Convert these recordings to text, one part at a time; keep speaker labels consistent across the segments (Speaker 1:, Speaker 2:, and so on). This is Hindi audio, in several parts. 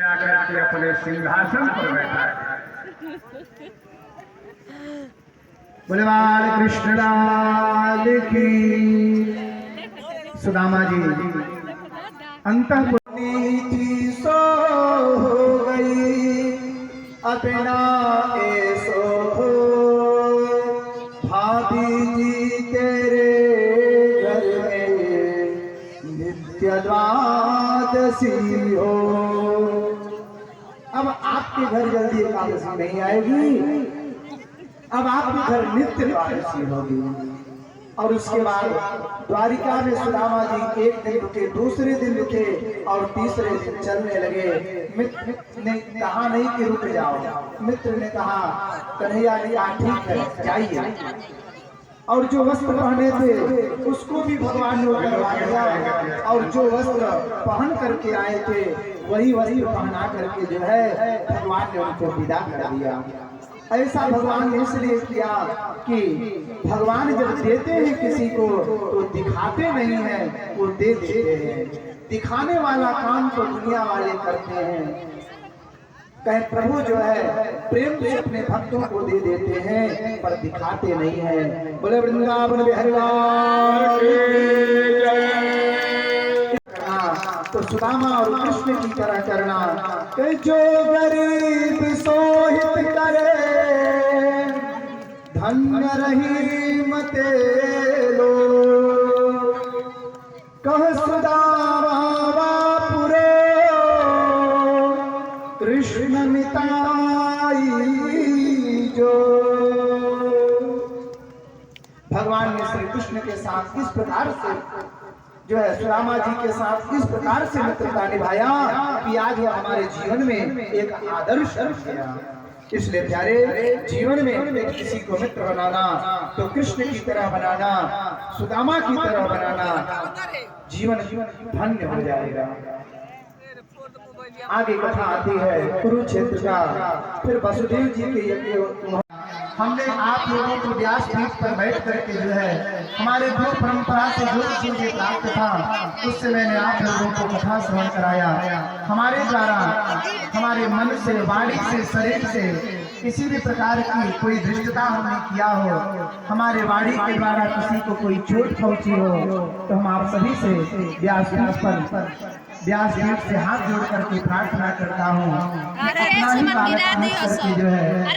Speaker 1: आकर के अपने सिंहासन पर बैठा है। बोले बाल कृष्ण लाल की। सुदामा जी अंतःपुरी सो हो गई अपना ऐसो हो भाभी जी तेरे घर में नित्य द्वादशी हो। अब आपके घर जल्दी एकादशी नहीं आएगी, अब आपके घर नित्य द्वादशी होगी। और उसके बाद द्वारिका में सुदामा जी एक दिन रुके, दूसरे दिन रुके और तीसरे दिन चलने लगे। मित्र ने कहा नहीं कि रुक जाओ, मित्र ने कहा कन्हैया ने कहा ठीक है जाइए। और जो वस्त्र पहने थे उसको भी भगवान ने उतरवा दिया और जो वस्त्र पहन करके आए थे वही वस्त्र पहना करके जो है भगवान ने उनको विदा कर दिया। ऐसा भगवान ने इसलिए किया कि भगवान जब देते हैं किसी को तो दिखाते नहीं हैं, वो दे देते हैं। दिखाने वाला काम तो दुनिया वाले करते हैं। कहे प्रभु जो है प्रेम से अपने भक्तों को दे देते हैं पर दिखाते नहीं हैं। बोले वृंदावन बिहारी लाल की जय। तो सुदामा और कृष्ण की तरह करना कि जो गरीब सोहित करे धन्य रहीम तेलो। कह सुदामा बापुरे कृष्ण मिताई जो। भगवान ने श्री कृष्ण के साथ किस प्रकार से जो है सुदामा जी के साथ किस प्रकार से मित्रता निभाया कि आज वह हमारे जीवन में एक आदर्श गया। इसलिए प्यारे जीवन में किसी को मित्र बनाना तो कृष्ण की तरह बनाना, सुदामा की तरह बनाना, जीवन धन्य हो जाएगा। आगे कथा आती है कुरुक्षेत्र का। फिर वसुदेव जी के यज्ञ हमने आप लोगों को व्यास पीठ पर बैठ करके जो है हमारे जो परंपरा से जो चीजें प्राप्त था उससे मैंने आप लोगों को कथा श्रवण कराया। हमारे द्वारा हमारे मन से, वाणी से, शरीर से किसी भी प्रकार की कोई दृष्टता हमने किया हो, हमारे वाणी के द्वारा किसी को कोई चोट पहुंची हो तो हम आप सभी से व्यास पीठ से हाथ जोड़ करके प्रार्थना करता हूँ अपना ही बालक करके जो है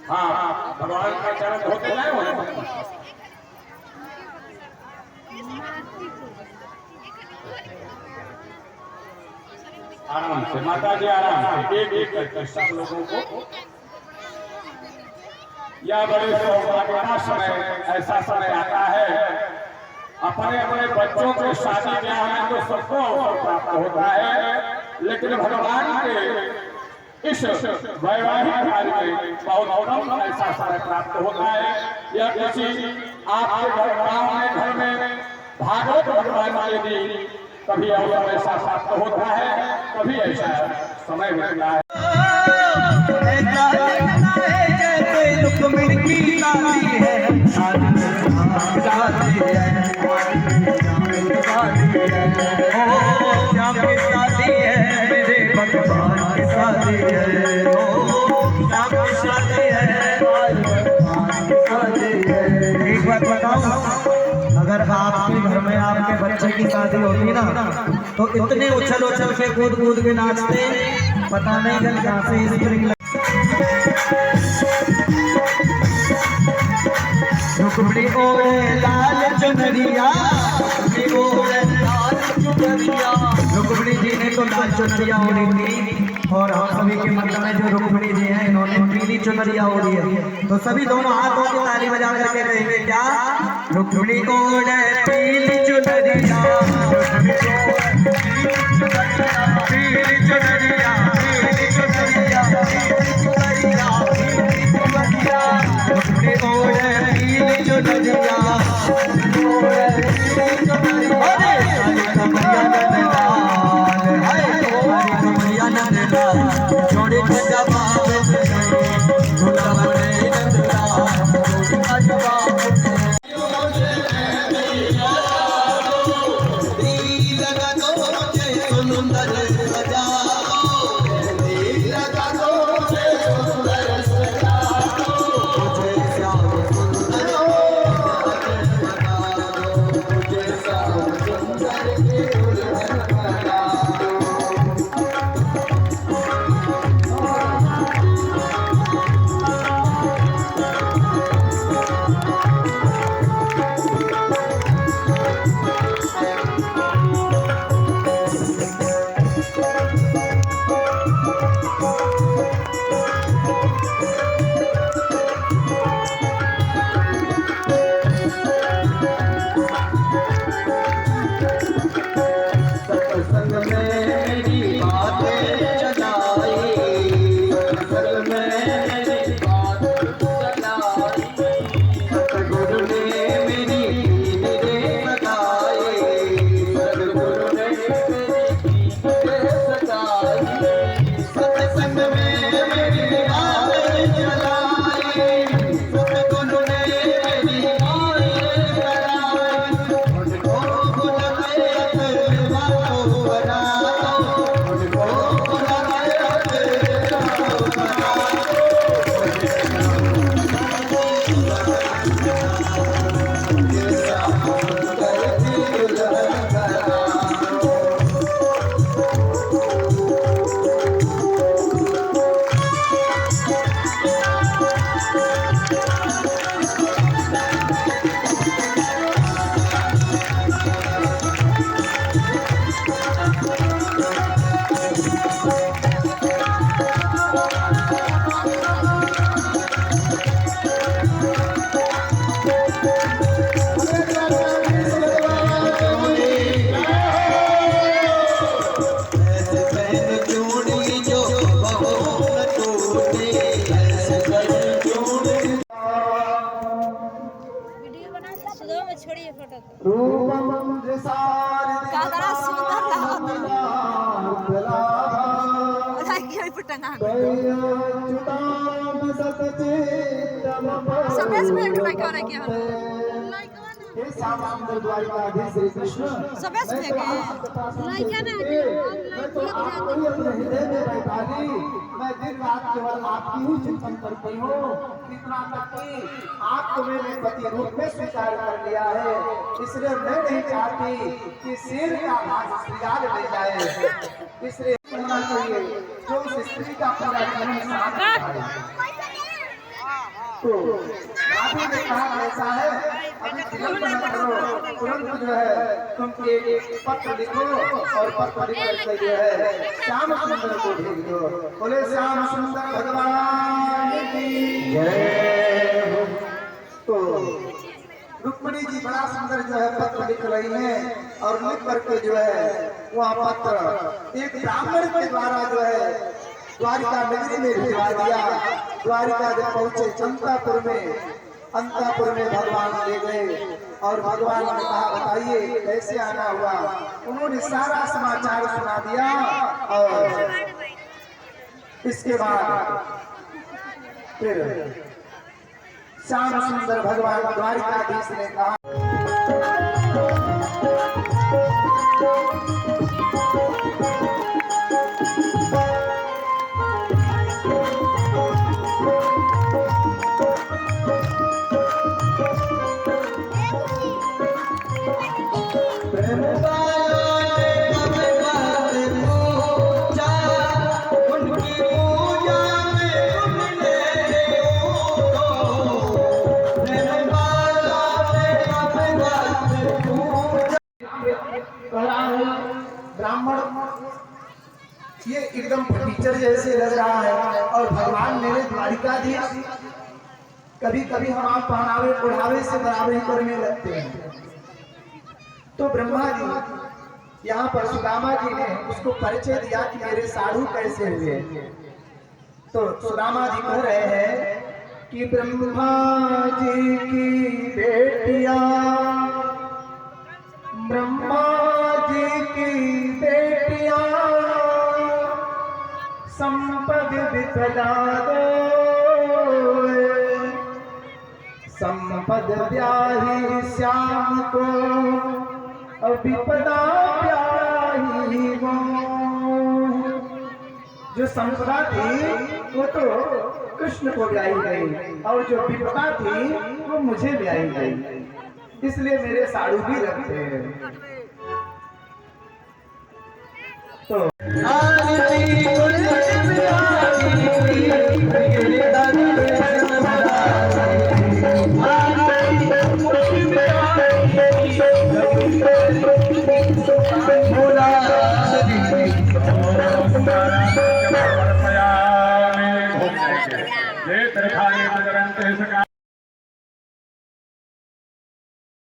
Speaker 2: हाँ भगवान का चरण धोते जाए। आराम से माता जी, आराम से एक एक करके सब लोगों को। या बड़े सौभाग्य का समय, ऐसा समय आता है अपने अपने बच्चों के शादी ब्याह में तो सबको अवसर प्राप्त होता है, लेकिन भगवान के इस वैवाहिक कार्य में बहुत कम ऐसा समय प्राप्त होता है। या किसी आपके घर में भागवत भगवान यदि कभी अवसर ऐसा प्राप्त होता है, कभी ऐसा समय मिलता है।
Speaker 3: एक बात बताऊं, अगर आपके घर में आपके बच्चे की शादी होती ना तो इतने उछल उछल के कूद कूद के नाचते, पता नहीं चल कहां से स्प्रिंग रुकमणी ओढ़े लाल चुनरिया, रुकमणी जी ने तो लाल चुनरिया ओढ़ी थी और हम सभी के मन में जो रुकमणी जी हैं इन्होंने पीली चुनरिया ओढ़ी है। तो सभी दोनों हाथों की ताली बजा करके कहेंगे क्या? रुकमणी ओढ़े पीली चुनरिया, पीली चुनरिया, पीली चुनरिया, रुकमणी ओढ़े पीली चुनरिया, जोड़े
Speaker 1: रूपम जसार
Speaker 4: का बड़ा सुंदर लागत सबेस में एक लाइक और क्या
Speaker 1: हे श्याम सुंदर द्वारिकाधीश श्री कृष्ण
Speaker 4: सबेस में के लाइक ना
Speaker 1: मैं तो आपको ही अपने हृदय में बैठा ली। मैं दिन रात केवल आपकी ही चिंतन करती हूँ। इतना तक कि आपको मैंने पति रूप में स्वीकार कर लिया है। इसलिए मैं नहीं चाहती कि शेर का भाग श्रृंगार ले जाए। इसलिए होना चाहिए जो उस स्त्री का पूरा जीवन साथ है। तो राधे ने कहा ऐसा है, अभी विलंब न करो, तुरंत जो है तुम एक पत्र लिखो और पत्र लिख करके जो है श्याम सुंदर को भेज दो। बोले श्याम सुंदर भगवान की जय। तो रुक्मिणी जी बड़ा सुंदर जो है पत्र लिख रही हैं और लिख करके जो है वह पत्र एक ब्राह्मण के द्वारा जो है द्वारिका नगरी में भिजवा दिया। द्वारिका जब पहुंचे अंतापुर में भगवान ले गए और भगवान ने कहा बताइए कैसे आना हुआ। उन्होंने सारा समाचार सुना दिया और इसके बाद फिर श्याम सुंदर भगवान द्वारिकाधीश ने कहा ब्राह्मण ये एकदम फर्नीचर जैसे लग रहा है और भगवान मेरे द्वारिकाधीश कभी कभी हम पहनावे ओढ़ावे से बराबरी करने लगते हैं। तो ब्रह्मा जी यहाँ पर सुदामा जी ने उसको परिचय दिया कि मेरे साधु कैसे हुए। तो सुदामा जी कह रहे हैं कि ब्रह्मा जी की बेटिया ब्रह्मा जी की बेटिया संपद विपदा दो संपद ब्याही श्याम को विपदा ब्याही वो। जो संपदा थी वो तो कृष्ण को ब्याही गई और जो विपदा थी वो मुझे ब्याही गई। इसलिए मेरे साड़ू भी रखते हैं। तो
Speaker 2: ये